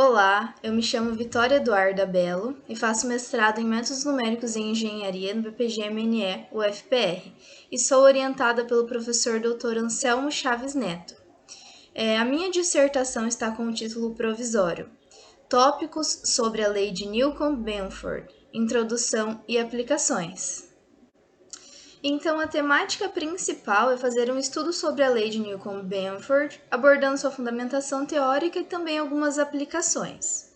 Olá, eu me chamo Vitória Eduarda Belo e faço mestrado em Métodos Numéricos em Engenharia no BPGMNE, UFPR, e sou orientada pelo professor Dr. Anselmo Chaves Neto. A minha dissertação está com o título provisório: Tópicos sobre a Lei de Newcomb-Benford, Introdução e Aplicações. Então, a temática principal é fazer um estudo sobre a lei de Newcomb-Benford, abordando sua fundamentação teórica e também algumas aplicações.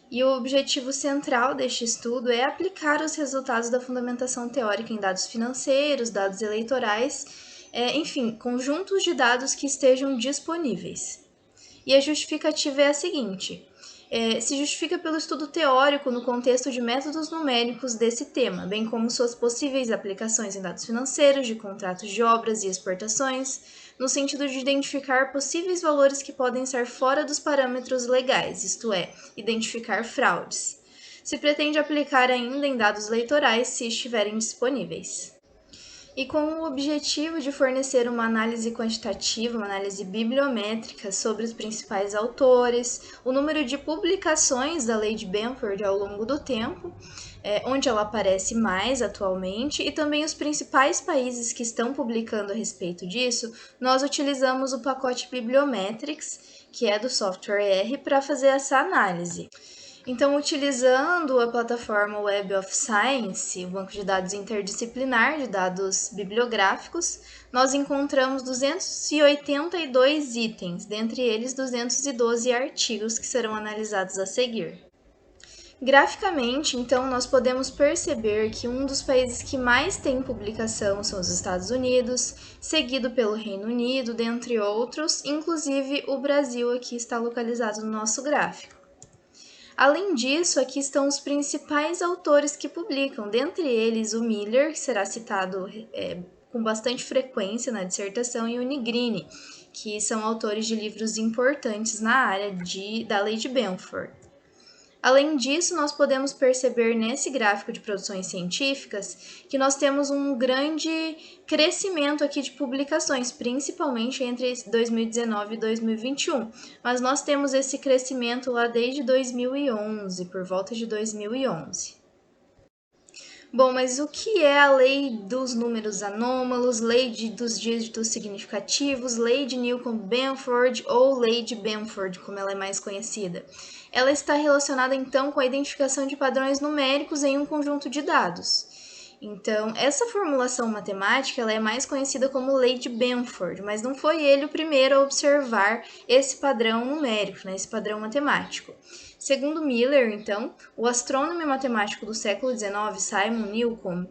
E o objetivo central deste estudo é aplicar os resultados da fundamentação teórica em dados financeiros, dados eleitorais, enfim, conjuntos de dados que estejam disponíveis. E a justificativa é a seguinte: se justifica pelo estudo teórico no contexto de métodos numéricos desse tema, bem como suas possíveis aplicações em dados financeiros, de contratos de obras e exportações, no sentido de identificar possíveis valores que podem estar fora dos parâmetros legais, isto é, identificar fraudes. Se pretende aplicar ainda em dados eleitorais se estiverem disponíveis. E com o objetivo de fornecer uma análise quantitativa, uma análise bibliométrica sobre os principais autores, o número de publicações da Lei de Benford ao longo do tempo, onde ela aparece mais atualmente, e também os principais países que estão publicando a respeito disso, nós utilizamos o pacote Bibliometrics, que é do software R, para fazer essa análise. Então, utilizando a plataforma Web of Science, o banco de dados interdisciplinar de dados bibliográficos, nós encontramos 282 itens, dentre eles 212 artigos que serão analisados a seguir. Graficamente, então, nós podemos perceber que um dos países que mais tem publicação são os Estados Unidos, seguido pelo Reino Unido, dentre outros, inclusive o Brasil aqui está localizado no nosso gráfico. Além disso, aqui estão os principais autores que publicam, dentre eles o Miller, que será citado com bastante frequência na dissertação, e o Nigrini, que são autores de livros importantes na área da Lei de Benford. Além disso, nós podemos perceber nesse gráfico de produções científicas que nós temos um grande crescimento aqui de publicações, principalmente entre 2019 e 2021. Mas nós temos esse crescimento lá desde 2011, por volta de 2011. Bom, mas o que é a lei dos números anômalos, lei dos dígitos significativos, lei de Newcomb-Benford ou lei de Benford, como ela é mais conhecida? Ela está relacionada então com a identificação de padrões numéricos em um conjunto de dados. Então, essa formulação matemática ela é mais conhecida como lei de Benford, mas não foi ele o primeiro a observar esse padrão numérico, né, esse padrão matemático. Segundo Miller, então, o astrônomo e matemático do século XIX, Simon Newcomb,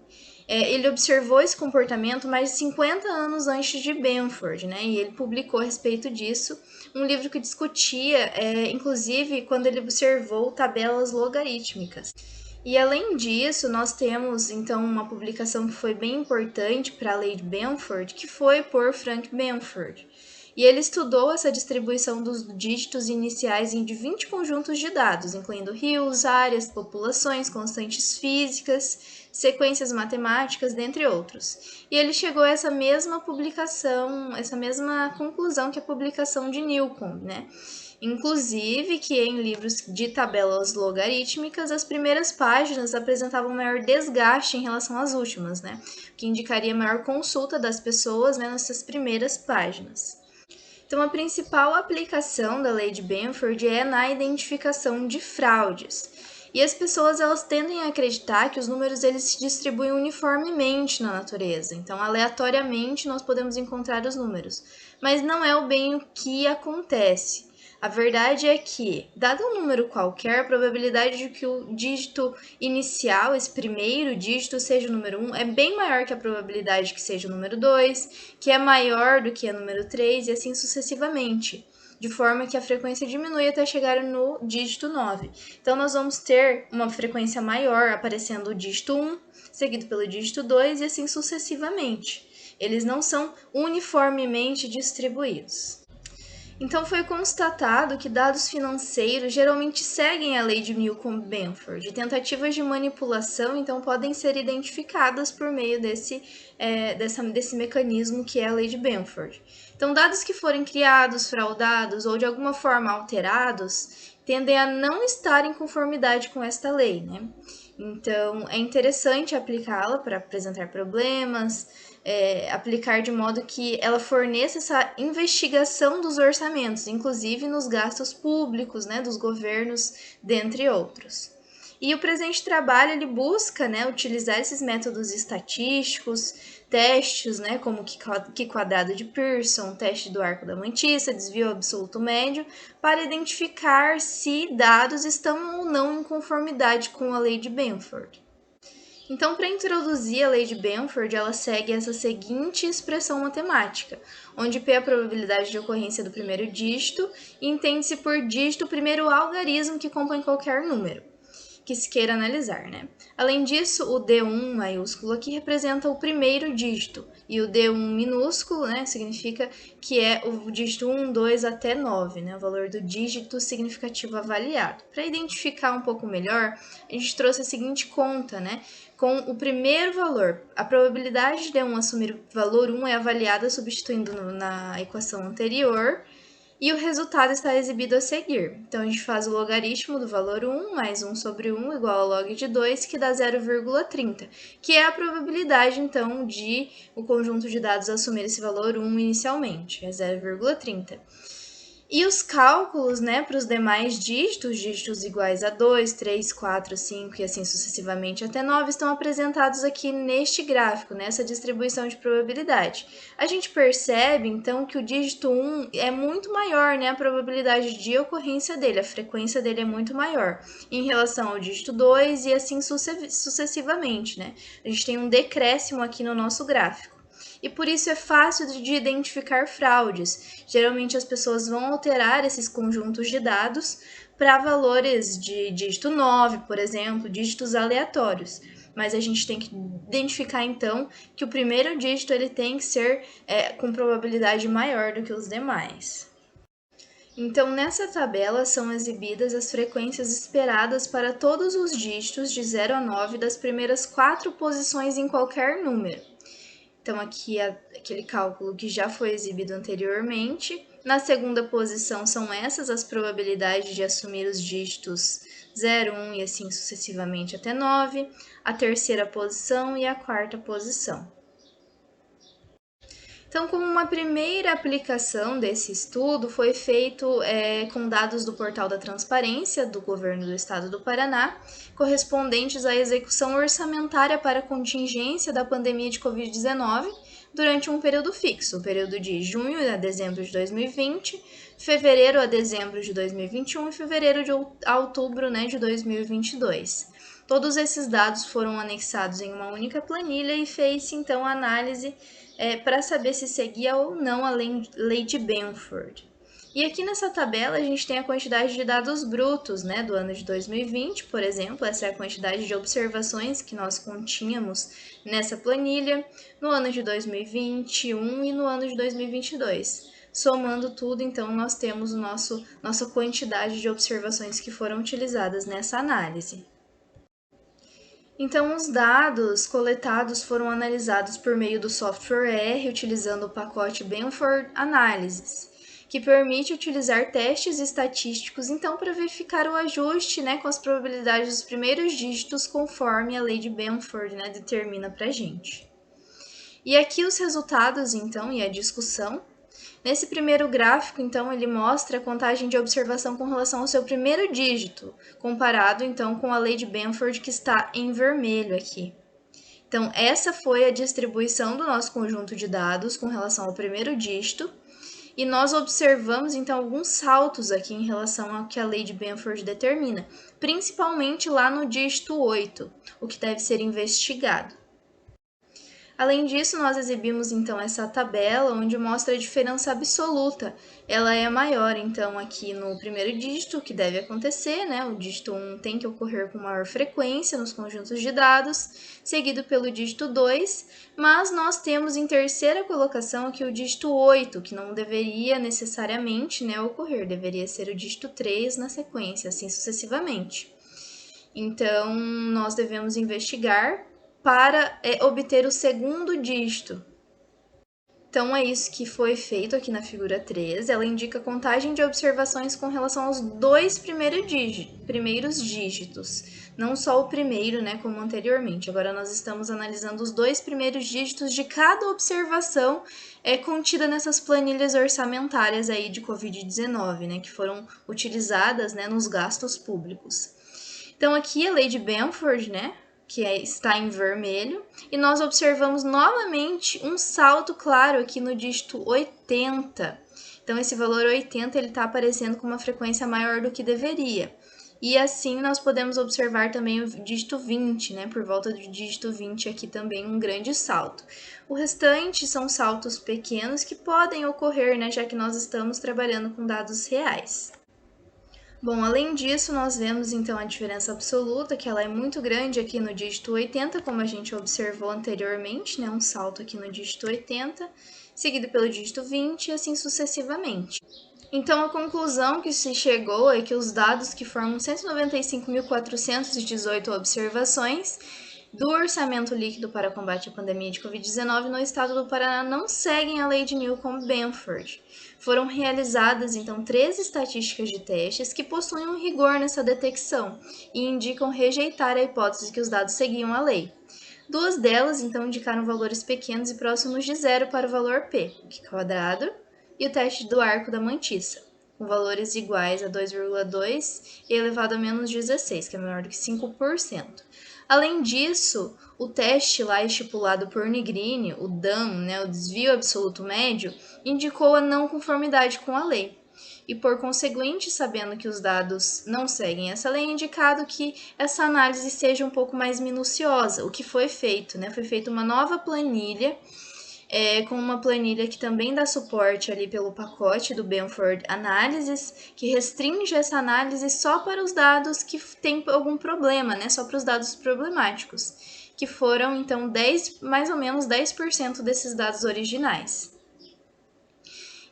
ele observou esse comportamento mais de 50 anos antes de Benford, né? E ele publicou a respeito disso um livro que discutia, inclusive, quando ele observou tabelas logarítmicas. E além disso, nós temos então uma publicação que foi bem importante para a lei de Benford, que foi por Frank Benford. E ele estudou essa distribuição dos dígitos iniciais em 20 conjuntos de dados, incluindo rios, áreas, populações, constantes físicas, sequências matemáticas, dentre outros. E ele chegou a essa mesma publicação, essa mesma conclusão que a publicação de Newcomb, né? Inclusive que em livros de tabelas logarítmicas, as primeiras páginas apresentavam maior desgaste em relação às últimas, né? O que indicaria maior consulta das pessoas, né, nessas primeiras páginas. Então, a principal aplicação da lei de Benford é na identificação de fraudes. E as pessoas elas tendem a acreditar que os números eles se distribuem uniformemente na natureza. Então, aleatoriamente nós podemos encontrar os números. Mas não é bem o que acontece. A verdade é que, dado um número qualquer, a probabilidade de que o dígito inicial, esse primeiro dígito, seja o número 1 é bem maior que a probabilidade de que seja o número 2, que é maior do que o número 3 e assim sucessivamente, de forma que a frequência diminui até chegar no dígito 9. Então, nós vamos ter uma frequência maior aparecendo o dígito 1, seguido pelo dígito 2 e assim sucessivamente. Eles não são uniformemente distribuídos. Então, foi constatado que dados financeiros geralmente seguem a lei de Newcomb-Benford. Tentativas de manipulação, então, podem ser identificadas por meio desse mecanismo que é a lei de Benford. Então, dados que forem criados, fraudados ou de alguma forma alterados, tendem a não estar em conformidade com esta lei, né? Então, é interessante aplicá-la para apresentar problemas, aplicar de modo que ela forneça essa investigação dos orçamentos, inclusive nos gastos públicos, né, dos governos, dentre outros. E o presente trabalho ele busca, né, utilizar esses métodos estatísticos, testes, né, como que quadrado de Pearson, teste do arco da mantissa, desvio absoluto médio, para identificar se dados estão ou não em conformidade com a lei de Benford. Então, para introduzir a lei de Benford, ela segue essa seguinte expressão matemática, onde P é a probabilidade de ocorrência do primeiro dígito e entende-se por dígito o primeiro algarismo que compõe qualquer número que se queira analisar, né? Além disso, o D1 maiúsculo aqui representa o primeiro dígito, e o D1 minúsculo, né, significa que é o dígito 1, 2 até 9, né, o valor do dígito significativo avaliado. Para identificar um pouco melhor, a gente trouxe a seguinte conta, né, com o primeiro valor. A probabilidade de D1 assumir o valor 1 é avaliada substituindo na equação anterior, e o resultado está exibido a seguir. Então, a gente faz o logaritmo do valor 1 mais 1 sobre 1 igual ao log de 2, que dá 0,30, que é a probabilidade, então, de o conjunto de dados assumir esse valor 1 inicialmente, é 0,30. E os cálculos, né, para os demais dígitos iguais a 2, 3, 4, 5 e assim sucessivamente até 9, estão apresentados aqui neste gráfico, nessa distribuição de probabilidade. A gente percebe, então, que o dígito 1 é muito maior, né, a probabilidade de ocorrência dele, a frequência dele é muito maior em relação ao dígito 2 e assim sucessivamente, né? A gente tem um decréscimo aqui no nosso gráfico. E por isso é fácil de identificar fraudes. Geralmente as pessoas vão alterar esses conjuntos de dados para valores de dígito 9, por exemplo, dígitos aleatórios. Mas a gente tem que identificar então que o primeiro dígito ele tem que ser com probabilidade maior do que os demais. Então, nessa tabela são exibidas as frequências esperadas para todos os dígitos de 0 a 9 das primeiras 4 posições em qualquer número. Então, aqui é aquele cálculo que já foi exibido anteriormente. Na segunda posição são essas as probabilidades de assumir os dígitos 0, 1 e assim sucessivamente até 9. A terceira posição e a quarta posição. Então, como uma primeira aplicação desse estudo, foi feito com dados do Portal da Transparência do Governo do Estado do Paraná, correspondentes à execução orçamentária para a contingência da pandemia de Covid-19 durante um período fixo, o período de junho a dezembro de 2020, fevereiro a dezembro de 2021 e fevereiro a outubro, né, de 2022. Todos esses dados foram anexados em uma única planilha e fez-se então a análise para saber se seguia ou não a lei de Benford. E aqui nessa tabela a gente tem a quantidade de dados brutos, né, do ano de 2020, por exemplo, essa é a quantidade de observações que nós continhamos nessa planilha, no ano de 2021 e no ano de 2022. Somando tudo, então, nós temos nossa quantidade de observações que foram utilizadas nessa análise. Então, os dados coletados foram analisados por meio do software R, utilizando o pacote Benford Analysis, que permite utilizar testes estatísticos, então, para verificar o ajuste, né, com as probabilidades dos primeiros dígitos, conforme a lei de Benford, né, determina para a gente. E aqui os resultados, então, e a discussão. Nesse primeiro gráfico, então, ele mostra a contagem de observação com relação ao seu primeiro dígito, comparado, então, com a lei de Benford, que está em vermelho aqui. Então, essa foi a distribuição do nosso conjunto de dados com relação ao primeiro dígito, e nós observamos, então, alguns saltos aqui em relação ao que a lei de Benford determina, principalmente lá no dígito 8, o que deve ser investigado. Além disso, nós exibimos então essa tabela onde mostra a diferença absoluta. Ela é maior, então, aqui no primeiro dígito, que deve acontecer, né? O dígito 1 tem que ocorrer com maior frequência nos conjuntos de dados, seguido pelo dígito 2, mas nós temos em terceira colocação aqui o dígito 8, que não deveria necessariamente, né, ocorrer, deveria ser o dígito 3 na sequência, assim sucessivamente. Então, nós devemos investigar para obter o segundo dígito. Então, é isso que foi feito aqui na figura 3. Ela indica a contagem de observações com relação aos dois primeiros dígitos. Não só o primeiro, né, como anteriormente. Agora nós estamos analisando os dois primeiros dígitos de cada observação contida nessas planilhas orçamentárias aí de Covid-19, né, que foram utilizadas, né, nos gastos públicos. Então, aqui a lei de Benford, né, está em vermelho, e nós observamos novamente um salto claro aqui no dígito 80. Então, esse valor 80 está aparecendo com uma frequência maior do que deveria. E assim nós podemos observar também o dígito 20, né? Por volta do dígito 20 aqui também um grande salto. O restante são saltos pequenos que podem ocorrer, né? Já que nós estamos trabalhando com dados reais. Bom, além disso, nós vemos então a diferença absoluta, que ela é muito grande aqui no dígito 80, como a gente observou anteriormente, né? Um salto aqui no dígito 80, seguido pelo dígito 20 e assim sucessivamente. Então, a conclusão que se chegou é que os dados que formam 195.418 observações do orçamento líquido para combate à pandemia de Covid-19 no estado do Paraná não seguem a lei de Newcomb-Benford. Foram realizadas, então, 13 estatísticas de testes que possuem um rigor nessa detecção e indicam rejeitar a hipótese que os dados seguiam a lei. Duas delas, então, indicaram valores pequenos e próximos de zero para o valor P, que é quadrado, e o teste do arco da mantiça, com valores iguais a 2,2 e elevado a menos 16, que é menor do que 5%. Além disso, o teste lá estipulado por Nigrini, o DAM, né, o desvio absoluto médio, indicou a não conformidade com a lei. E por conseguinte, sabendo que os dados não seguem essa lei, é indicado que essa análise seja um pouco mais minuciosa. O que foi feito, né? Foi feita uma nova planilha, com uma planilha que também dá suporte ali pelo pacote do Benford Analysis, que restringe essa análise só para os dados que têm algum problema, né? Só para os dados problemáticos, que foram, então, mais ou menos 10% desses dados originais.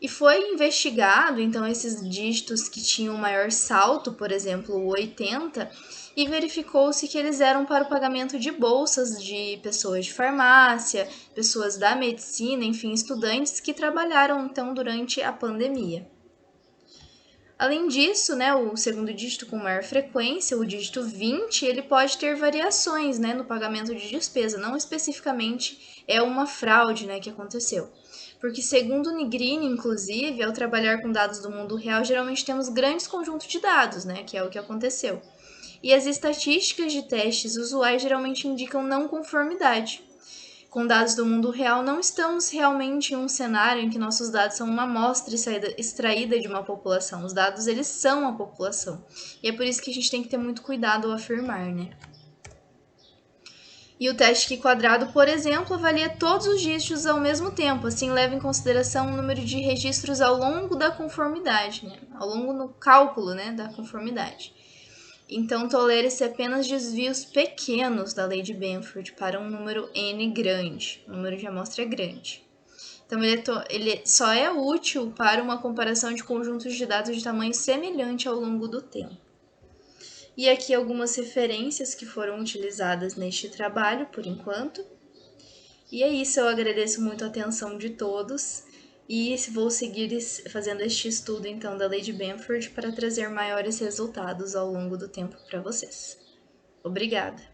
E foi investigado, então, esses dígitos que tinham maior salto, por exemplo, o 80, e verificou-se que eles eram para o pagamento de bolsas de pessoas de farmácia, pessoas da medicina, enfim, estudantes que trabalharam, então, durante a pandemia. Além disso, né, o segundo dígito com maior frequência, o dígito 20, ele pode ter variações, né, no pagamento de despesa, não especificamente é uma fraude, né, que aconteceu. Porque, segundo Nigrini, inclusive, ao trabalhar com dados do mundo real, geralmente temos grandes conjuntos de dados, né, que é o que aconteceu. E as estatísticas de testes usuais geralmente indicam não conformidade. Com dados do mundo real, não estamos realmente em um cenário em que nossos dados são uma amostra extraída de uma população. Os dados, eles são a população. E é por isso que a gente tem que ter muito cuidado ao afirmar, né? E o teste quadrado, por exemplo, avalia todos os dígitos ao mesmo tempo, assim leva em consideração o número de registros ao longo da conformidade, né? Ao longo do cálculo, né, da conformidade. Então, tolera-se apenas desvios pequenos da lei de Benford para um número n grande, um número de amostra grande. Então, ele só é útil para uma comparação de conjuntos de dados de tamanho semelhante ao longo do tempo. E aqui algumas referências que foram utilizadas neste trabalho, por enquanto. E é isso, eu agradeço muito a atenção de todos e vou seguir fazendo este estudo, então, da lei de Benford para trazer maiores resultados ao longo do tempo para vocês. Obrigada!